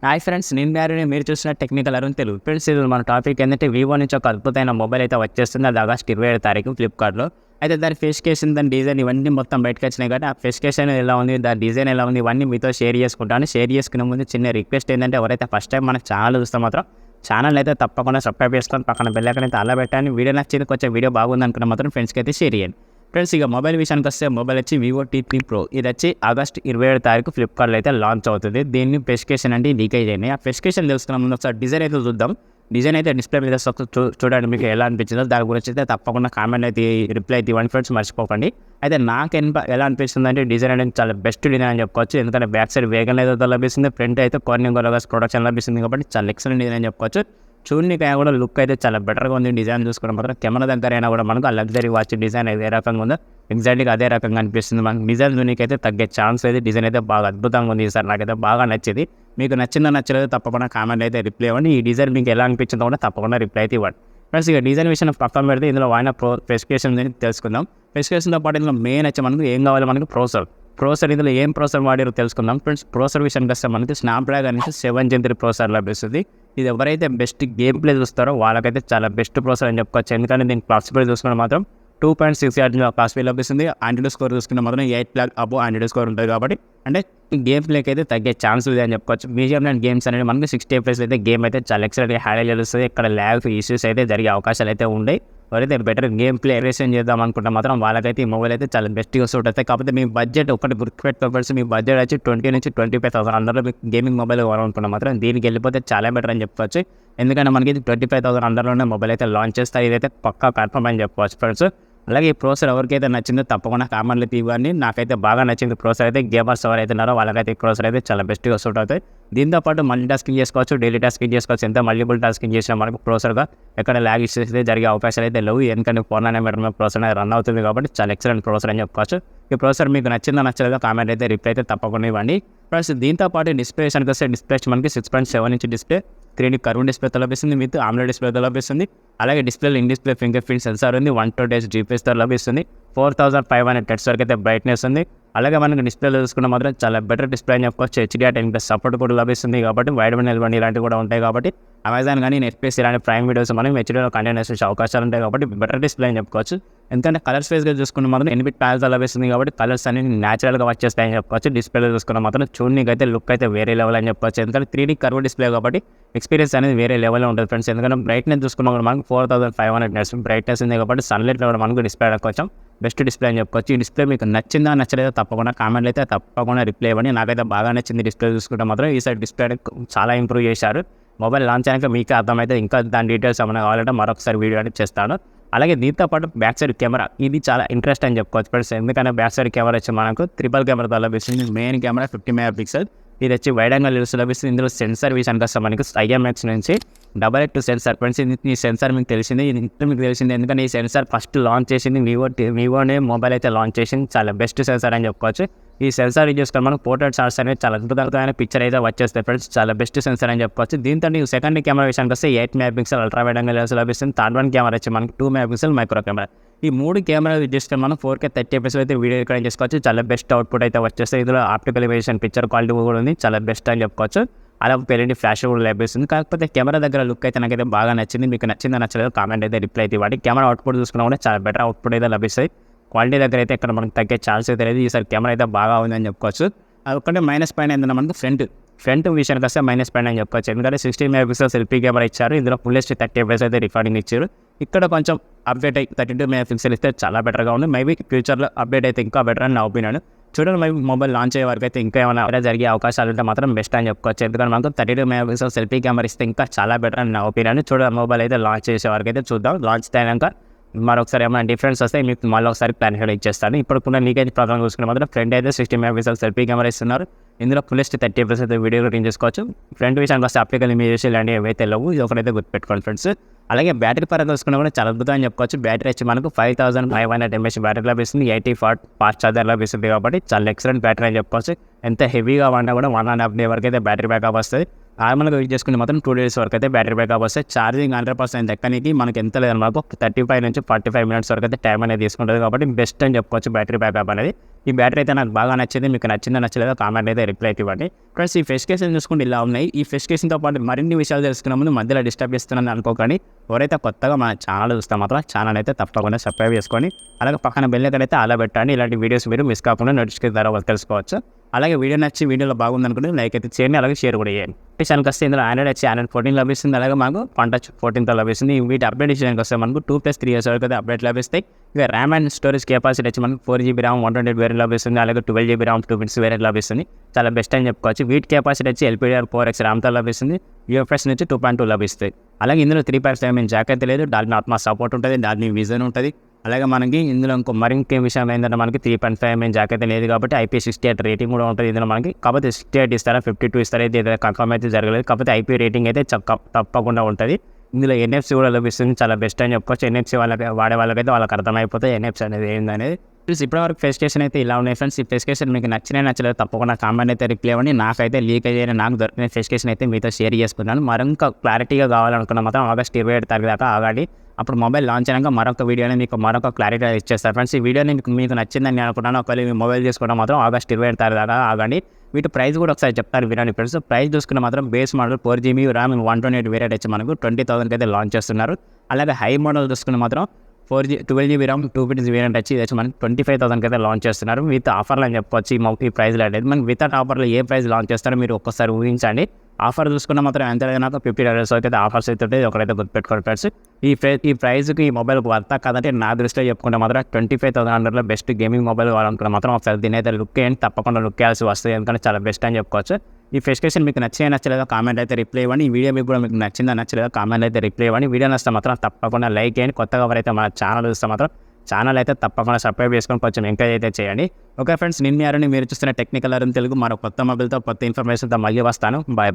Hi friends, నేను గారిని మీరు చూసిన టెక్నికల్ అరుణ్ తెలుగు. ఫ్రెండ్స్, ఇది మన టాపిక్ ఏంటంటే వివో నుంచి ఒక అద్భుతమైన మొబైల్ అయితే వచ్చేస్తుంది. అది ఆగస్ట్ 27 తారీఖు ఫ్లిప్కార్ట్లో. అయితే దాని స్పెసిఫికేషన్, దాని డిజైన్ ఇవన్నీ మొత్తం బయటకు వచ్చినాయి. కాబట్టి ఆ స్పెసిఫికేషన్ ఎలా ఉంది, దాని డిజైన్ ఎలా ఉంది, ఇవన్నీ మీతో షేర్ చేసుకుంటాను. షేర్ చేసుకునే ముందు చిన్న రిక్వెస్ట్ ఏంటంటే, ఎవరైతే ఫస్ట్ టైం మన ఛానల్ చూస్తే మాత్రం ఛానల్ అయితే తప్పకుండా సబ్స్క్రైబ్ చేసుకొని పక్కన బెల్ ఐకాన్ అయితే అలా పెట్టండి. వీడియో నచ్చింది, కొంచెం వీడియో బాగుంది అనుకున్న మాత్రం ఫ్రెండ్స్కి అయితే షేర్ చేయండి. ఫ్రెండ్స్, ఇక మొబైల్ విషయానికి వస్తే మొబైల్ వచ్చి వివో T3 Pro. ఇది వచ్చి ఆగస్ట్ 27 తారీఖు ఫ్లిప్కార్ట్లో అయితే లాంచ్ అవుతుంది. దీన్ని స్పెసిఫికేషన్ అంటే లీకేజ్ అయినాయి. ఆ స్పెసిఫికేషన్ తెలుసుకున్న ముందు ఒకసారి డిజైన్ అయితే చూద్దాం. డిజైన్ అయితే డిస్ప్లే మీద చూడండి, మీకు ఎలా అనిపించిందో దాని గురించి అయితే తప్పకుండా కామెంట్ అయితే రిప్లై అయితే ఇవ్వండి ఫ్రెండ్స్, మర్చిపోకండి. అయితే నాకు ఎలా అనిపిస్తుంది అంటే, డిజైన్ అనేది చాలా బెస్ట్ డిజైన్ అని చెప్పుకోవచ్చు. ఎందుకంటే బ్యాక్ సైడ్ వేగన్ అయితే లభిస్తుంది, ఫ్రంట్ అయితే కార్నింగ్ ప్రొడక్షన్ లభిస్తుంది. కాబట్టి చాలా ఎక్సలెంట్ డిజైన్ అని చెప్పుకోవచ్చు. చూడడానికి కూడా లుక్ అయితే చాలా బెటర్గా ఉంది. డిజైన్ చూసుకోవడం మాత్రం కెమెరా దగ్గర అయినా కూడా మనకు ఆ లగ్జరీ వాచ్ డిజైన్ ఏ రకంగా ఉందో ఎగ్జాక్ట్గా అదే రకంగా అనిపిస్తుంది. మనకు డిజైన్ చూడడానికి అయితే తగ్గే ఛాన్స్ అయితే డిజైన్ అయితే బాగా అద్భుతంగా ఉంది. సార్ నాకైతే బాగా నచ్చింది. మీకు నచ్చిందో నచ్చలేదు తప్పకుండా కామెంట్ అయితే రిప్లై ఇవ్వండి. ఈ డిజైన్ మీకు ఎలా అనిపించిందో కూడా తప్పకుండా రిప్లై అయితే ఇవ్వండి. ఫ్రెండ్స్, ఇక డిజైన్ విషయం పక్కన పెడితే ఇందులో వాడిన స్పెసిఫికేషన్ తెలుసుకుందాం. స్పెసిఫికేషన్తో పాటు ఇందులో మెయిన్ వచ్చి మనకు ఏం కావాలి, మనకు ప్రోసెసర్ ఇందులో ఏం ప్రోసెసర్ వాడారో తెలుసుకుందాం. ఫ్రెండ్స్, ప్రోసెసర్ విషయానికి వస్తే మనకి స్నాప్డ్రాగన్ 7 Gen 3 ప్రోసెసర్ లభిస్తుంది. ఇది ఎవరైతే బెస్ట్ గేమ్ ప్లే చూస్తారో వాళ్ళకైతే చాలా బెస్ట్ ప్రోసెసర్ అని చెప్పుకోవచ్చు. ఎందుకంటే దీనికి క్లాసిఫై చూసుకుంటే మాత్రం 2.6 క్లాసిఫై లభిస్తుంది. ఆండ్రాయిడ్ స్కోర్ చూసుకుంటే మాత్రం 8 lakh అబో ఆండ్రాయిడ్ స్కోర్ ఉంటుంది. కాబట్టి అంటే గేమ్ ప్లేకి అయితే తగ్గే ఛాన్స్ ఉంది అని చెప్పుకోవచ్చు. మీడియం అండ్ గేమ్స్ అనేది మనకి 60 FPS అయితే గేమ్ అయితే చాలా ఎక్సలెంట్గా హ్యాండిల్ చేస్తుంది. ఇక్కడ ల్యాగ్ ఇష్యూస్ అయితే జరిగే అవకాశాలు అయితే ఉన్నాయి. ఎవరైతే బెటర్ గేమ్ ప్లే రేషన్ చేద్దాం అనుకుంటే మాత్రం వాళ్ళకైతే ఈ మొబైల్ అయితే చాలా బెస్ట్గా సూట్ అవుతాయి. కాకపోతే మీ బడ్జెట్ ఒకటి గుర్తుపెట్టుకోవాల్సి, మీ బడ్జెట్ వచ్చి 20 నుంచి 25,000 అందరూ మీకు గేమింగ్ మొబైల్ కావాలనుకుంటే మాత్రం దీనికి వెళ్ళిపోతే చాలా బెటర్ అని చెప్పుకోవచ్చు. ఎందుకంటే మనకి 25,000 అందరిలోనే మొబైల్ అయితే లాంచ్ చేస్తారు. ఇదైతే పక్కా కన్ఫర్మ్ అని చెప్పుకోవచ్చు ఫ్రెండ్స్. అలాగే ఈ ప్రోసెసర్ ఎవరికైతే నచ్చిందో తప్పకుండా కామెంట్లు ఇవ్వండి. నాకైతే బాగా నచ్చింది ప్రోసెసర్ అయితే. గేమర్స్ ఎవరైతే ఉన్నారో వాళ్ళకైతే ఈ ప్రోసెసర్ అయితే చాలా బెస్ట్గా సూట్ అవుతాయి. దీంతో పాటు మల్టీ టాస్కింగ్ చేసుకోవచ్చు, డైలీ టాస్కింగ్ చేసుకోవచ్చు. ఎంత మల్టిపుల్ టాస్కింగ్ చేసినా మనకు ప్రోసెసర్గా ఎక్కడ ల్యాగ్ ఇష్యూస్ అయితే జరిగే అవకాశాలు అయితే లేవు. ఎందుకంటే 4nm ప్రోసెసర్ రన్ అవుతుంది కాబట్టి చాలా ఎక్సలెంట్ ప్రోసెసర్ అని చెప్పుకోవచ్చు. ఈ ప్రోసెసర్ మీకు నచ్చిందో నచ్చలేదో కామెంట్ అయితే రిప్లై అయితే తప్పకుండా ఇవ్వండి. ప్లస్ దీంతో పాటు డిస్ప్లే విషయానికి వస్తే డిస్ప్లే మనకి 6.7 ఇంచ్ డిస్ప్లే, 3D కర్వ్ డిస్ప్లేతో లభిస్తుంది, విత్ AMOLED డిస్ప్లేతో లభిస్తుంది. అలాగే డిస్ప్లేలో in display finger print censor ఉంది, 120Hz GPSతో లభిస్తుంది. 4500 Hz వరకు అయితే బ్రైట్నెస్ ఉంది. అలాగే మనకి డిస్ప్లేలో చూసుకున్న మాత్రం చాలా బెటర్ డిస్ప్లే అని చెప్పుకోవచ్చు. HDR10+ సపోర్ట్ కూడా లభిస్తుంది. కాబట్టి వైడ్ L1 ఇలాంటివి కూడా ఉంటాయి. కాబట్టి అమెజాన్ కానీ నెట్ఫ్లిక్స్ ఇలాంటి ప్రైమ్ వీడియోస్ మనం హెచ్డీలో కంటెంట్ వేసే అవకాశాలు ఉంటాయి. కాబట్టి బెటర్ డిస్ప్లే అని చెప్పుకోవచ్చు. ఎందుకంటే కలర్స్ వైజ్గా చూసుకున్న మాత్రం 8 ప్యానల్తో లభిస్తుంది. కాబట్టి కలర్స్ అనేవి న్యాచురల్గా వచ్చేస్తాయని చెప్పుకోవచ్చు. డిస్ప్లేలో చూసుకున్న మాత్రం చూడడానికి అయితే లుక్ అయితే వేరే లెవెల్ అని చెప్పుకోవచ్చు. ఎందుకంటే 3D కర్వ్ డిస్ప్లే కాబట్టి ఎక్స్పీరియన్స్ అనేది వేరే లెవెల్లో ఉంటుంది ఫ్రెండ్స్. ఎందుకంటే బ్రైట్నెస్ చూసుకున్నా కూడా మనకు 4500 nits బ్రైట్నెస్ ఉంది. కాబట్టి సన్లైట్లో కూడా మనకు డిస్ప్లే కొంచెం బెస్ట్ డిస్ప్లే అని చెప్పుకోవచ్చు. ఈ డిస్ప్లే మీకు నచ్చిందా నచ్చలేదో తప్పకుండా కామెంట్లు అయితే తప్పకుండా రిప్లై ఇవ్వండి. నాకైతే బాగా నచ్చింది డిస్ప్లే చూసుకుంటే మాత్రం. ఈసారి డిస్ప్లే చాలా ఇంప్రూవ్ చేశారు. మొబైల్ లాంచ్ అయ్యాక మీకు అర్థమైతే ఇంకా దాని డీటెయిల్స్ ఏమైనా కావాలంటే మరొకసారి వీడియో అనేది చేస్తాను. అలాగే దీంతో పాటు బ్యాక్ సైడ్ కెమెరా, ఇది చాలా ఇంట్రెస్ట్ అని చెప్పుకోవచ్చు ఫ్రెండ్స్. ఎందుకంటే బ్యాక్ సైడ్ కెమెరా వచ్చి మనకు ట్రిపుల్ కెమెరాతో లభిస్తుంది. మెయిన్ కెమెరా 50 MP, ఇది వచ్చి వైడ్ యాంగిల్ లభిస్తుంది. ఇందులో సెన్సార్ విషయానికి వస్తే మనకి IMX నుంచి 8 సెన్సార్ ఫ్రెండ్స్. ఈ సెన్సార్ మీకు తెలిసింది, మీకు తెలిసింది. ఎందుకంటే ఈ సెన్సార్ ఫస్ట్ లాంచ్ చేసింది వివోనే మొబైల్ అయితే లాంచ్ చేసింది. చాలా బెస్ట్ సెన్సార్ అని చెప్పుకోవచ్చు. ఈ సెన్సార్ యూజ్ చేసుకొని మనకు పోర్ట్రేట్ షాట్స్ అనేది చాలా అద్భుతమైన పిక్చర్ అయితే వచ్చేస్తాయి ఫ్రెండ్స్. చాలా బెస్ట్ సెన్సార్ అని చెప్పుకోవచ్చు. దీంతో సెకండ్ కెమెరా విషయానికి వస్తే 8 MP అల్ట్రా వైడ్ యాంగిల్ లభిస్తుంది. థర్డ్ వన్ కెమెరా వచ్చి మనకి 2 MP మైక్రో కెమెరా. ఈ 3 కెమెరాలు యూజ్ చేసుకొని మనం 4K 30 FPS అయితే వీడియో రికార్డింగ్ చేసుకోవచ్చు. చాలా బెస్ట్ అవుట్పుట్ అయితే వచ్చేస్తాయి. ఇందులో ఆప్టికల్ ఇమేషన్ పిక్చర్ క్వాలిటీ కూడా ఉంది, చాలా బెస్ట్ అని చెప్పుకోవచ్చు. అలా పెరిగి ఫ్లాష్ కూడా లభిస్తుంది. కాకపోతే కెమెరా దగ్గర లుక్ అయితే నాకైతే బాగా నచ్చింది. మీకు నచ్చిందో నచ్చలేదు కామెంట్ అయితే రిప్లై అయితే ఇవ్వండి. కెమెరా అవుట్పుట్ చూసుకున్నా కూడా చాలా బెటర్ అవుట్పుట్ అయితే లభిస్తాయి. క్వాలిటీ దగ్గర అయితే ఇక్కడ మనకు తగ్గే ఛాన్స్ అయితే లేదు. ఈసారి కెమెరా అయితే బాగా ఉందని చెప్పుకోవచ్చు. అది ఒక్కటే మైనస్ పాయింట్ ఏంటంటే మనకు ఫ్రంట్ విషయానికి వస్తే మైనస్ పాయింట్ అని చెప్పుకోవచ్చు. ఎందుకంటే 60 MP సెల్ఫీ కెమెరా ఇచ్చారు. ఇందులో ఫుల్లెస్ట్ 30 FPS అయితే రికార్డింగ్ ఇచ్చారు. ఇక్కడ కొంచెం అప్డేట్ అయ్యి 32 MP ఇస్తే చాలా బెటర్గా ఉంది. మేబీ ఫ్యూచర్లో అప్డేట్ అయితే ఇంకా బెటర్ అని నా ఒపీనియన్. చూడండి, మేబీ మొబైల్ లాంచ్ అయ్యే వరకు అయితే ఇంకా ఏమైనా జరిగే అవకాశాలు ఉంటే మాత్రం బెస్ట్ అని చెప్పుకోవచ్చు. ఎందుకంటే మనకు 32 MP సెల్ఫీ కెమెరా ఇస్తే ఇంకా చాలా బెటర్ అని నా ఒపీనియన్. చూడండి, మొబైల్ అయితే లాంచ్ చేసే వరకు అయితే చూద్దాం. లాంచ్ అయినాక మరొకసారి ఏమైనా డిఫరెన్స్ వస్తే మీకు మళ్ళీ ఒకసారి ప్లాన్ ఇచ్చేస్తాను. ఇప్పుడు కూడా లీకేజ్ ప్రాబ్లం చూసుకునే మాత్రం ఫ్రంట్ అయితే 60 MP సెల్ఫీ కెమెరా ఇస్తున్నారు. ఇందులో ఫుల్లెస్ట్ 30 FPS అయితే వీడియో రికార్డింగ్ చేసుకోవచ్చు. ఫ్రంట్ విషయానికి వస్తే అప్లికల్ ఇమేజెస్ ఇలాంటివి ఏవైతే లేవు, ఇది ఒకటైతే గుర్తుపెట్టుకోండి ఫ్రెండ్స్. అలాగే బ్యాటరీ పరంగా చూసుకున్నా కూడా చాలా అద్భుతం అని చెప్పుకోవచ్చు. బ్యాటరీ వచ్చి మనకు 5500 mAh బ్యాటరీ లభిస్తుంది. 80 వాట్ ఫాస్ట్ ఛార్జర్ లభిస్తుంది. కాబట్టి చాలా ఎక్సలెంట్ బ్యాటరీ అని చెప్పుకోవచ్చు. ఎంత హెవీగా వాడినా కూడా 1.5 day వరకు అయితే బ్యాటరీ బ్యాకప్ వస్తుంది. నార్మల్గా యూజ్ చేసుకుంటే మాత్రం 2 days వరకు అయితే బ్యాటరీ బ్యాకప్ వస్తే ఛార్జింగ్ 100% ఎక్కడానికి మనకి ఎంత లేదు మాకు 35 నుంచి 45 minutes వరకు అయితే టైం అనేది తీసుకుంటుంది కాబట్టి బెస్ట్ అని చెప్పుకోవచ్చు బ్యాటరీ బ్యాకప్ అనేది. ఈ బ్యాటరీ అయితే నాకు బాగా నచ్చింది. మీకు నచ్చిందో నచ్చలేదో కామెంట్ అయితే రిప్లై అయితే ఇవ్వండి. ఫ్రెండ్స్ ఈ ఫెష్ కేసులు చూసుకుంటే ఇలా ఉన్నాయి. ఈ ఫెష్ కేసుతో పాటు మరిన్ని విషయాలు తెలుసుకునే ముందు మధ్యలో డిస్టర్బ్ చేస్తున్నాను అనుకోకండి. ఎవరైతే కొత్తగా మన ఛానల్ చూస్తే మాత్రం ఛానల్ అయితే తప్పకుండా సబ్స్క్రైబ్ చేసుకొని అలాగే పక్కన బెల్ ఐకాన్ అయితే అలా పెట్టండి. ఇలాంటి వీడియోస్ మీరు మిస్ కాకుండా నోటిఫికేషన్ ద్వారా తెలుసుకోవచ్చు. అలాగే వీడియో నచ్చి వీడియోలో బాగుందనుకుంటే లైక్ అయితే చేయండి, అలాగే షేర్ కూడా చేయండి. ఛానల్కి వస్తే ఇందులో ఆండ్రాయిడ్ వచ్చి ఆండ్రాయిడ్ 14 లభిస్తుంది, అలాగే మాకు వన్ టచ్ 14తో లభిస్తుంది. వీటి అప్డేట్ విషయానికి వస్తే మనకు 2+3 years వరకు అయితే అప్డేట్ లభిస్తాయి. ఇక ర్యామ్ అండ్ స్టోరేజ్ కెపాసిటీ వచ్చి మనకు 4GB ర్యామ్ 128 వేరియంట్ లభిస్తుంది, అలాగే 12GB ర్యామ్ 2 వేరియంట్ లభిస్తుంది. చాలా బెస్ట్ అని చెప్పుకోవచ్చు. వీటి కెపాసిటీ వచ్చి LPDDR4X ర్యామ్తో లభిస్తుంది, UFS నుంచి 2.2 లభిస్తాయి. అలాగే ఇందులో 3.5mm జాక్ అయితే లేదు, డాల్బీ అట్మాస్ సపోర్ట్ ఉంటుంది, డాల్బీ విజన్ ఉంటుంది. అలాగే మనకి ఇందులో మరింకే విషయం ఏంటంటే మనకి 3.5mm జాక్ అయితే లేదు కాబట్టి IP68 రేటింగ్ కూడా ఉంటుంది ఇందులో మనకి. కాకపోతే 68 ఇస్తారా 52 ఇస్తారా అయితే కన్ఫర్మ్ అయితే జరగలేదు. కాకపోతే IP రేటింగ్ అయితే తప్పకుండా ఉంటుంది. ఇందులో NFC కూడా లభిస్తుంది, చాలా బెస్ట్ అని చెప్పుకోవచ్చు. NFC వాడే వాళ్ళకైతే వాళ్ళకి అర్థమైపోతుంది NFC అనేది ఏందనేది. ప్లీజ్ ఇప్పటివరకు ఫెస్టికేషన్ అయితే ఇలా ఉన్నాయి ఫ్రెండ్స్. ఈ ఫెస్టికేషన్ మీకు నచ్చలేదు తప్పకుండా కామెంట్ అయితే రిప్లై ఇవ్వండి. నాకైతే లీక్ అయ్యే నాకు దొరికిన ఫెస్టికేషన్ అయితే మీతో షేర్ చేసుకున్నాను. మరొక క్లారిటీగా కావాలనుకున్న మాత్రం August 27 తారీఖు దాకా ఆగండి. అప్పుడు మొబైల్ లాంచ్ అయినాక మరొక వీడియోని మీకు మరొక క్లారిటీ ఇచ్చేస్తారు ఫ్రెండ్స్. ఈ వీడియోని మీకు నచ్చిందని నేను అనుకున్నాను. ఒకవేళ మీ మొబైల్ తీసుకోవడం మాత్రం August 27 తారీఖు దాకా ఆగండి. వీటి ప్రైస్ కూడా ఒకసారి చెప్తారు వినండి ఫ్రెండ్స్. ప్రైస్ చూసుకున్న మాత్రం base model 4GB RAM 128 variant వచ్చి మనకు 20,000 అయితే లాంచ్ చేస్తున్నారు. అలాగే హై మోడల్ చూసుకున్న మాత్రం 12GB ర్యామ్ 250 వేరియంట్ వచ్చి ఇది వచ్చి మనకి 25,000 అయితే లాంచ్ చేస్తున్నారు. విత్ ఆఫర్లు అని చెప్పుకోవచ్చు. ఈ ప్రైస్లో అనేది మనకి వితౌట్ ఆఫర్లో ఏ ప్రైస్ లాంచ్ చేస్తారో మీరు ఒక్కసారి ఊహించండి. ఆఫర్ చూసుకున్న మాత్రం ఎంత నాకు $50 వరకు అయితే ఆఫర్స్ అయితే ఉంటుంది. ఒకరైతే గుర్తుపెట్టుకోండి ఫ్రెండ్స్. ఈ ప్రైస్కి ఈ మొబైల్ వర్త కాదంటే నా దృష్టిలో చెప్పుకుంటే మాత్రం 25,000 బెస్ట్ గేమింగ్ మొబైల్ కావాలనుకున్న మాత్రం ఒకసారి దీని అయితే లుక్ చేయండి, తప్పకుండా లుక్ చేయాల్సి వస్తుంది. ఎందుకంటే చాలా బెస్ట్ అని చెప్పుకోవచ్చు. ఈ ఫెస్టికేషన్ మీకు నచ్చలేదో కామెంట్ అయితే రిప్లై ఇవ్వండి. ఈ వీడియో మీకు కూడా మీకు నచ్చలేదో కామెంట్ అయితే రిప్లై ఇవ్వండి. వీడియో నచ్చితే మాత్రం తప్పకుండా లైక్ చేయండి. కొత్తగా ఎవరైతే మన ఛానల్ చూస్తే మాత్రం ఛానల్ అయితే తప్పకుండా సబ్స్క్రైబ్ చేసుకొని కొంచెం ఎంకరేజ్ అయితే చేయండి. ఓకే ఫ్రెండ్స్, నిన్న మీరు చూస్తున్న టెక్నికల్ అరుణ్ తెలుగు మరో కొత్త మొబైల్తో కొత్త ఇన్ఫర్మేషన్తో మళ్ళీ వస్తాను. బాయ్.